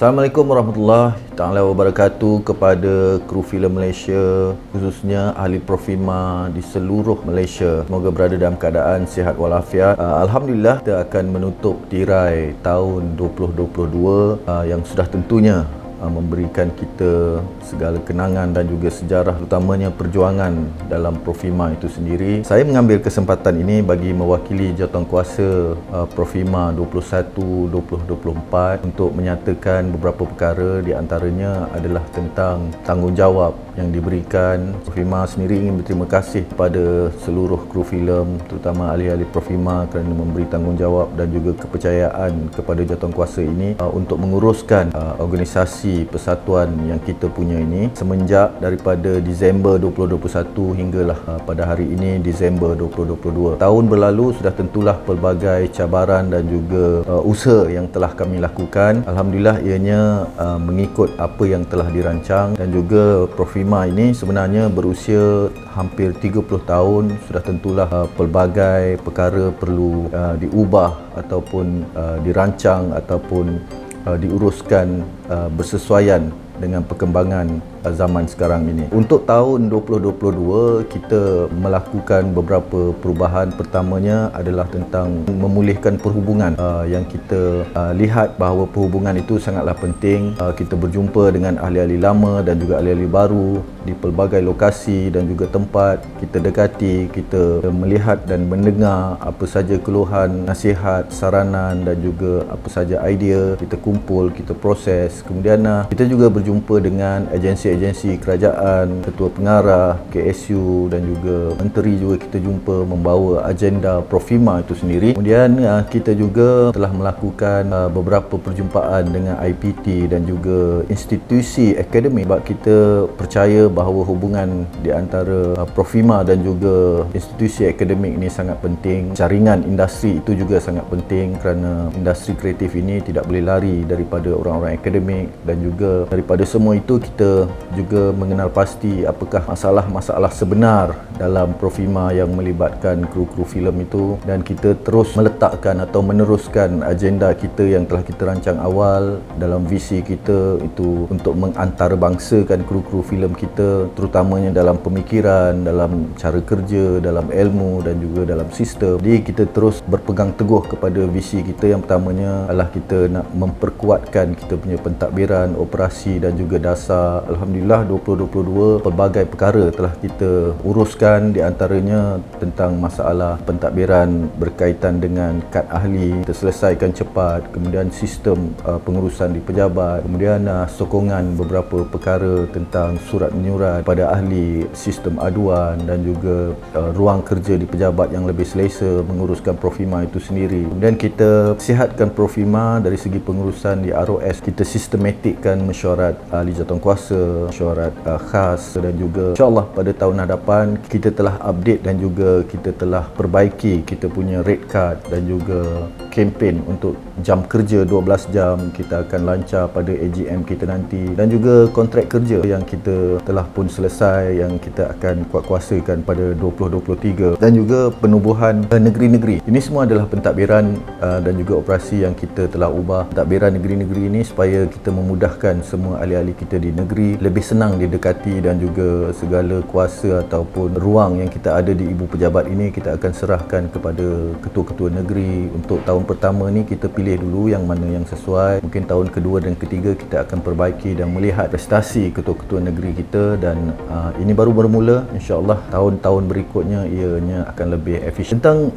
Assalamualaikum warahmatullahi taala wabarakatuh kepada kru filem Malaysia, khususnya ahli Profima di seluruh Malaysia. Semoga berada dalam keadaan sihat walafiat. Alhamdulillah kita akan menutup tirai tahun 2022 yang sudah tentunya memberikan kita segala kenangan dan juga sejarah, terutamanya perjuangan dalam Profima itu sendiri. Saya mengambil kesempatan ini bagi mewakili jawatankuasa Profima 21-2024 untuk menyatakan beberapa perkara, di antaranya adalah tentang tanggungjawab yang diberikan. Profima sendiri ingin berterima kasih kepada seluruh kru filem, terutama ahli-ahli Profima, kerana memberi tanggungjawab dan juga kepercayaan kepada jawatankuasa ini untuk menguruskan organisasi persatuan yang kita punya ini semenjak daripada Disember 2021 hinggalah pada hari ini Disember 2022. Tahun berlalu sudah tentulah pelbagai cabaran dan juga usaha yang telah kami lakukan. Alhamdulillah ianya mengikut apa yang telah dirancang, dan juga Profima ini sebenarnya berusia hampir 30 tahun. Sudah tentulah pelbagai perkara perlu diubah ataupun dirancang ataupun diuruskan bersesuaian dengan perkembangan zaman sekarang ini. Untuk tahun 2022 kita melakukan beberapa perubahan. Pertamanya adalah tentang memulihkan perhubungan yang kita lihat bahawa perhubungan itu sangatlah penting. Kita berjumpa dengan ahli-ahli lama dan juga ahli-ahli baru di pelbagai lokasi dan juga tempat. Kita dekati, kita melihat dan mendengar apa saja keluhan, nasihat, saranan dan juga apa saja idea. Kita kumpul, kita proses. Kemudian kita juga berjumpa dengan agensi kerajaan, ketua pengarah, KSU dan juga menteri juga kita jumpa membawa agenda Profima itu sendiri. Kemudian kita juga telah melakukan beberapa perjumpaan dengan IPT dan juga institusi akademik, sebab kita percaya bahawa hubungan di antara Profima dan juga institusi akademik ini sangat penting. Jaringan industri itu juga sangat penting, kerana industri kreatif ini tidak boleh lari daripada orang-orang akademik, dan juga daripada semua itu kita juga mengenal pasti apakah masalah-masalah sebenar dalam Profima yang melibatkan kru-kru filem itu, dan kita terus meletakkan atau meneruskan agenda kita yang telah kita rancang awal dalam visi kita itu untuk mengantarabangsakan kru-kru filem kita, terutamanya dalam pemikiran, dalam cara kerja, dalam ilmu dan juga dalam sistem. Jadi kita terus berpegang teguh kepada visi kita. Yang pertamanya adalah kita nak memperkuatkan kita punya pentadbiran, operasi dan juga dasar. Alhamdulillah 2022 pelbagai perkara telah kita uruskan, di antaranya tentang masalah pentadbiran berkaitan dengan kad ahli kita selesaikan cepat, kemudian sistem pengurusan di pejabat, kemudian sokongan beberapa perkara tentang surat menyurat pada ahli, sistem aduan dan juga ruang kerja di pejabat yang lebih selesa menguruskan Profima itu sendiri. Kemudian kita sihatkan Profima dari segi pengurusan di ROS. Kita sistematikkan mesyuarat ahli jawatankuasa, mesyuarat khas, dan juga insyaAllah pada tahun hadapan kita telah update dan juga kita telah perbaiki kita punya rate card dan juga kempen untuk jam kerja 12 jam kita akan lancar pada AGM kita nanti, dan juga kontrak kerja yang kita telah pun selesai yang kita akan kuatkuasakan pada 2023, dan juga penubuhan negeri-negeri. Ini semua adalah pentadbiran dan juga operasi yang kita telah ubah. Pentadbiran negeri-negeri ini supaya kita memudahkan semua ahli-ahli kita di negeri lebih senang didekati, dan juga segala kuasa ataupun ruang yang kita ada di ibu pejabat ini kita akan serahkan kepada ketua-ketua negeri. Untuk tahun pertama ni kita pilih dulu yang mana yang sesuai. Mungkin tahun kedua dan ketiga kita akan perbaiki dan melihat prestasi ketua-ketua negeri kita, dan ini baru bermula. InsyaAllah tahun-tahun berikutnya ianya akan lebih efisien. Tentang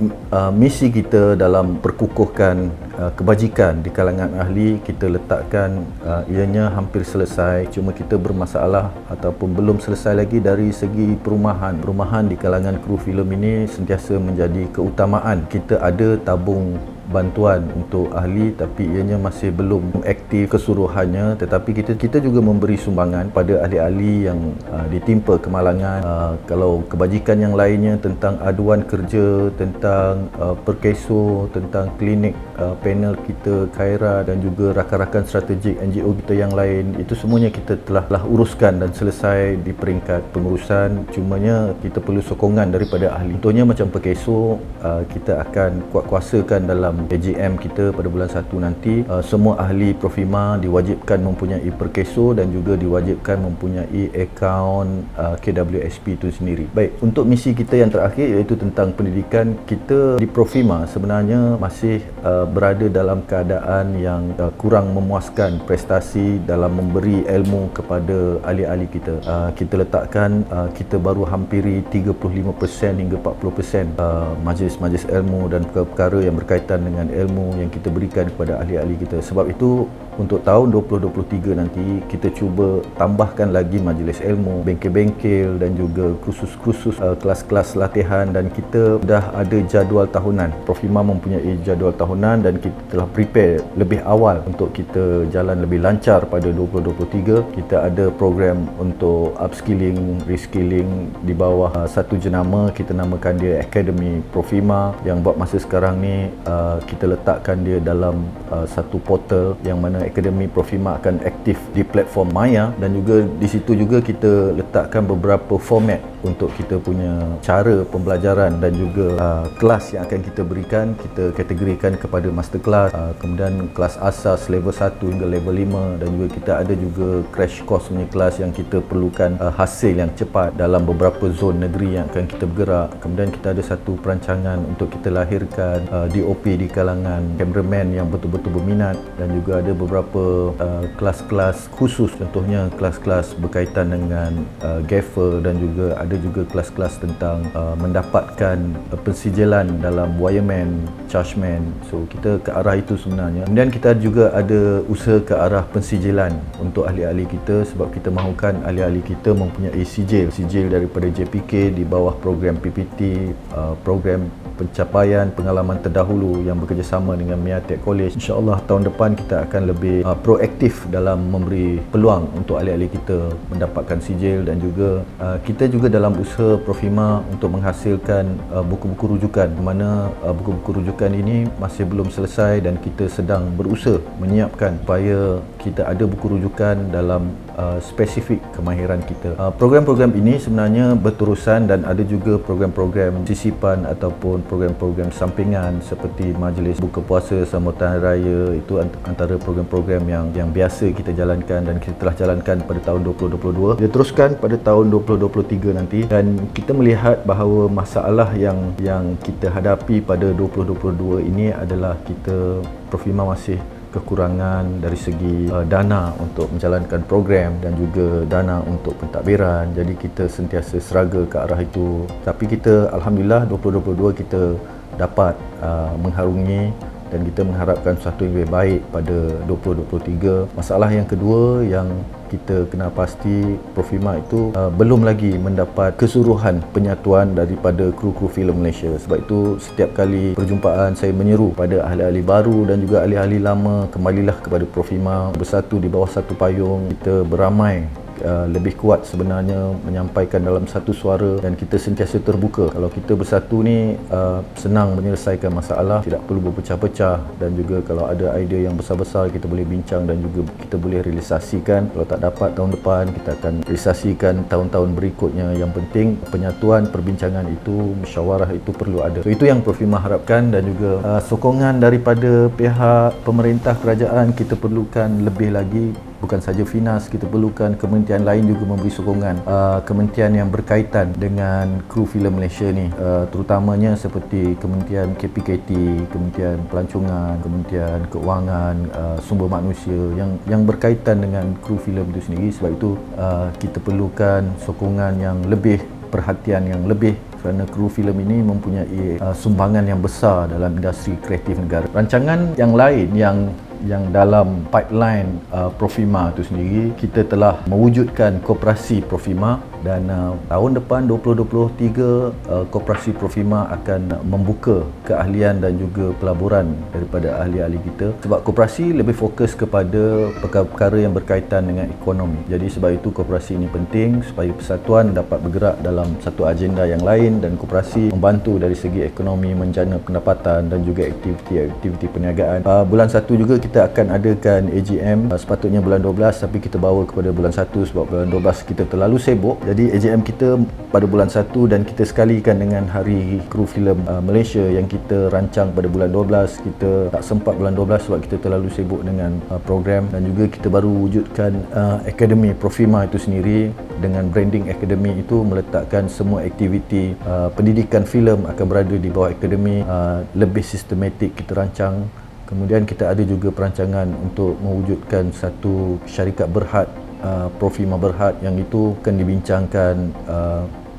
misi kita dalam perkukuhkan kebajikan di kalangan ahli, kita letakkan ianya hampir selesai, cuma kita bermasalah ataupun belum selesai lagi dari segi perumahan. Perumahan di kalangan kru filem ini sentiasa menjadi keutamaan. Kita ada tabung bantuan untuk ahli, tapi ianya masih belum aktif keseluruhannya, tetapi kita juga memberi sumbangan pada ahli-ahli yang ditimpa kemalangan. Kalau kebajikan yang lainnya tentang aduan kerja, tentang perkeso, tentang klinik panel kita, Khaira dan juga rakan-rakan strategik NGO kita yang lain, itu semuanya kita telah uruskan dan selesai di peringkat pengurusan. Cumanya kita perlu sokongan daripada ahli. Contohnya macam perkeso, kita akan kuatkuasakan dalam dalam AGM kita pada bulan 1 nanti, semua ahli Profima diwajibkan mempunyai perkeso dan juga diwajibkan mempunyai akaun KWSP itu sendiri. Baik, untuk misi kita yang terakhir iaitu tentang pendidikan, kita di Profima sebenarnya masih berada dalam keadaan yang kurang memuaskan prestasi dalam memberi ilmu kepada ahli-ahli kita. Kita letakkan kita baru hampiri 35% hingga 40% majlis-majlis ilmu dan perkara-perkara yang berkaitan dengan ilmu yang kita berikan kepada ahli-ahli kita. Sebab itu untuk tahun 2023 nanti kita cuba tambahkan lagi majlis ilmu, bengkel-bengkel dan juga kursus-kursus, kelas-kelas latihan, dan kita dah ada jadual tahunan. Profima mempunyai jadual tahunan dan kita telah prepare lebih awal untuk kita jalan lebih lancar pada 2023. Kita ada program untuk upskilling, reskilling di bawah satu jenama, kita namakan dia Akademi Profima, yang buat masa sekarang ni kita letakkan dia dalam satu portal yang mana Akademi Profima akan aktif di platform Maya, dan juga di situ juga kita letakkan beberapa format untuk kita punya cara pembelajaran dan juga kelas yang akan kita berikan. Kita kategorikan kepada masterclass, kemudian kelas asas level 1 hingga level 5, dan juga kita ada juga crash course punya kelas yang kita perlukan hasil yang cepat dalam beberapa zon negeri yang akan kita bergerak. Kemudian kita ada satu perancangan untuk kita lahirkan DOP di kalangan cameraman yang betul-betul berminat, dan juga ada beberapa kelas-kelas khusus, contohnya kelas-kelas berkaitan dengan gaffer, dan juga ada juga kelas-kelas tentang mendapatkan pensijilan dalam wireman, chargeman. So kita ke arah itu sebenarnya. Kemudian kita juga ada usaha ke arah pensijilan untuk ahli-ahli kita, sebab kita mahukan ahli-ahli kita mempunyai sijil daripada JPK di bawah program PPT, program pencapaian pengalaman terdahulu yang bekerjasama dengan MIATEC College. InsyaAllah tahun depan kita akan lebih proaktif dalam memberi peluang untuk ahli-ahli kita mendapatkan sijil, dan juga kita juga dalam usaha Profima untuk menghasilkan buku-buku rujukan, di mana buku-buku rujukan ini masih belum selesai dan kita sedang berusaha menyiapkan supaya kita ada buku rujukan dalam spesifik kemahiran kita. Program-program ini sebenarnya berterusan, dan ada juga program-program sisipan ataupun program-program sampingan seperti majlis buka puasa sambutan raya. Itu antara program-program yang biasa kita jalankan dan kita telah jalankan pada tahun 2022. Dia teruskan pada tahun 2023 nanti, dan kita melihat bahawa masalah yang kita hadapi pada 2022 ini adalah kita Profima masih kekurangan dari segi dana untuk menjalankan program dan juga dana untuk pentadbiran. Jadi kita sentiasa struggle ke arah itu. Tapi kita alhamdulillah 2022 kita dapat mengharungi, dan kita mengharapkan sesuatu yang lebih baik pada 2023. Masalah yang kedua yang kita kena pasti, Profima itu belum lagi mendapat keseluruhan penyatuan daripada kru-kru filem Malaysia. Sebab itu setiap kali perjumpaan saya menyeru pada ahli-ahli baru dan juga ahli-ahli lama, kembalilah kepada Profima, bersatu di bawah satu payung. Kita beramai lebih kuat sebenarnya menyampaikan dalam satu suara, dan kita sentiasa terbuka. Kalau kita bersatu ni senang menyelesaikan masalah, tidak perlu berpecah-pecah, dan juga kalau ada idea yang besar-besar kita boleh bincang dan juga kita boleh realisasikan. Kalau tak dapat tahun depan, kita akan realisasikan tahun-tahun berikutnya. Yang penting penyatuan, perbincangan itu, musyawarah itu perlu ada. So, itu yang Profima harapkan, dan juga sokongan daripada pihak pemerintah kerajaan kita perlukan lebih lagi. Bukan saja Finas, kita perlukan kementerian lain juga memberi sokongan, kementerian yang berkaitan dengan kru filem Malaysia ni, terutamanya seperti Kementerian KPKT, Kementerian Pelancongan, Kementerian Keuangan, Sumber Manusia yang berkaitan dengan kru filem itu sendiri. Sebab itu kita perlukan sokongan yang lebih, perhatian yang lebih, kerana kru filem ini mempunyai sumbangan yang besar dalam industri kreatif negara. Rancangan yang lain yang dalam pipeline Profima itu sendiri, kita telah mewujudkan koperasi Profima, dan tahun depan 2023 koperasi Profima akan membuka keahlian dan juga pelaburan daripada ahli-ahli kita. Sebab koperasi lebih fokus kepada perkara-perkara yang berkaitan dengan ekonomi. Jadi sebab itu koperasi ini penting supaya persatuan dapat bergerak dalam satu agenda yang lain, dan koperasi membantu dari segi ekonomi, menjana pendapatan dan juga aktiviti perniagaan. Bulan 1 juga kita akan adakan AGM, sepatutnya bulan 12 tapi kita bawa kepada bulan 1 sebab bulan 12 kita terlalu sibuk. Jadi AJM kita pada bulan 1 dan kita sekalikan dengan Hari Kru Filem Malaysia yang kita rancang pada bulan 12. Kita tak sempat bulan 12 sebab kita terlalu sibuk dengan program, dan juga kita baru wujudkan Akademi Profima itu sendiri. Dengan branding akademi itu meletakkan semua aktiviti pendidikan filem akan berada di bawah akademi, lebih sistematik kita rancang. Kemudian kita ada juga perancangan untuk mewujudkan satu syarikat berhad, Profima Berhad, yang itu akan dibincangkan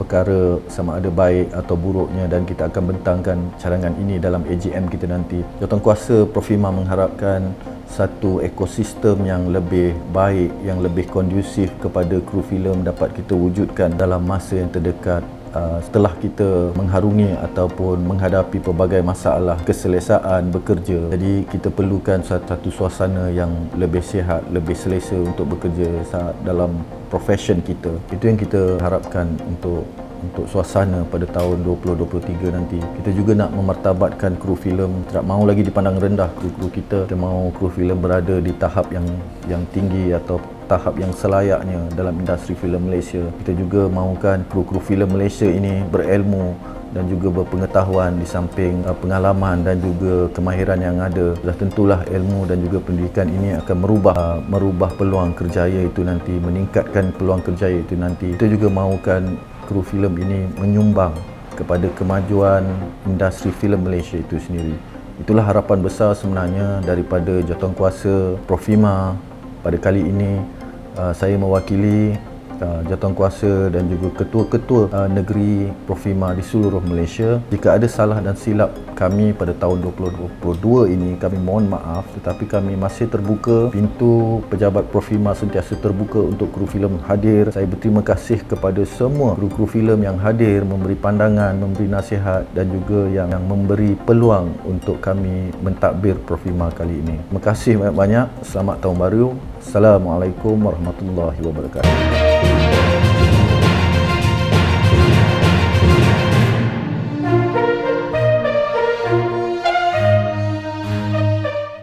perkara sama ada baik atau buruknya, dan kita akan bentangkan cadangan ini dalam AGM kita nanti. Jawatankuasa Profima mengharapkan satu ekosistem yang lebih baik, yang lebih kondusif kepada kru filem dapat kita wujudkan dalam masa yang terdekat. Setelah kita mengharungi ataupun menghadapi pelbagai masalah keselesaan bekerja, jadi kita perlukan satu suasana yang lebih sihat, lebih selesa untuk bekerja dalam profession kita. Itu yang kita harapkan untuk suasana pada tahun 2023 nanti. Kita juga nak memartabatkan kru filem, tidak mahu lagi dipandang rendah kru-kru kita. Kita mahu kru filem berada di tahap yang tinggi atau tahap yang selayaknya dalam industri filem Malaysia. Kita juga mahukan kru-kru filem Malaysia ini berilmu dan juga berpengetahuan di samping pengalaman dan juga kemahiran yang ada. Dah tentulah ilmu dan juga pendidikan ini akan merubah peluang kerjaya itu nanti, meningkatkan peluang kerjaya itu nanti. Kita juga mahukan kru filem ini menyumbang kepada kemajuan industri filem Malaysia itu sendiri. Itulah harapan besar sebenarnya daripada Jawatankuasa Profima. Pada kali ini saya mewakili Jawatankuasa dan juga ketua-ketua negeri Profima di seluruh Malaysia. Jika ada salah dan silap kami pada tahun 2022 ini, kami mohon maaf, tetapi kami masih terbuka. Pintu pejabat Profima sentiasa terbuka untuk kru filem hadir. Saya berterima kasih kepada semua kru-kru filem yang hadir, memberi pandangan, memberi nasihat dan juga yang memberi peluang untuk kami mentadbir Profima kali ini. Terima kasih banyak-banyak. Selamat Tahun Baru. Assalamualaikum warahmatullahi wabarakatuh.